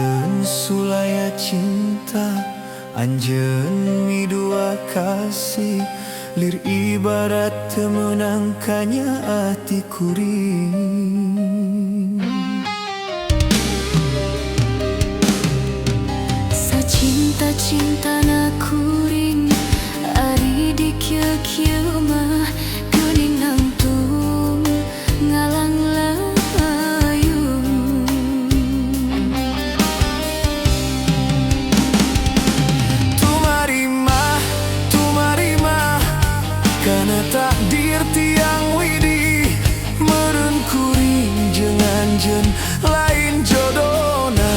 Anjeun sulaya cinta, anjeun midua kasih, lir ibarat temenangkannya hati kuring. Sacinta-cinta na kuring, ari di kieu-kieu mah geuning nangtung ngalang layung. Tumarimah, kana takdir tiang widi, meureun kuring jeung anjeun lain jodona.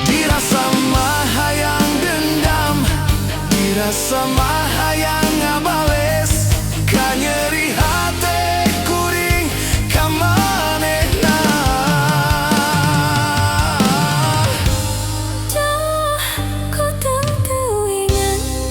Dirasa mah hayang dendam, dirasa mah hayang ngabales, ka nyeri hate kuring ka manehna. Dah ku teu inganna.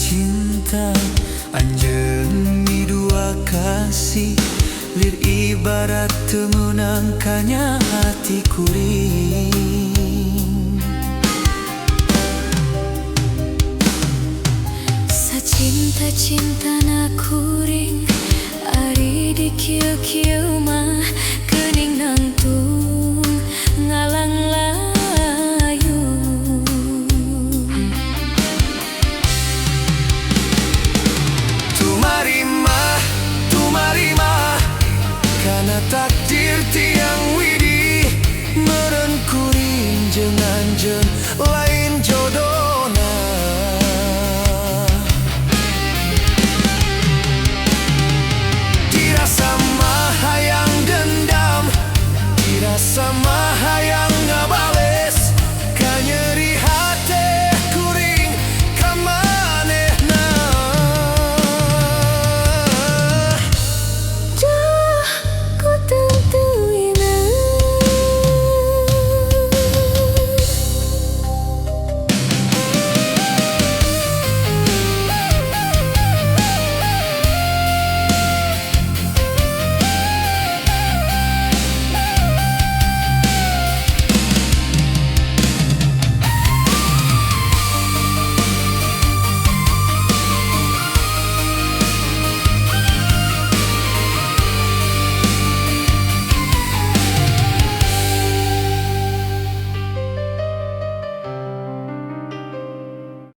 Cinta, anjeun midua kasih, lir ibarat temenangkannya hati kuring. Sacinta-cinta na kuring, ari di kieu-kieu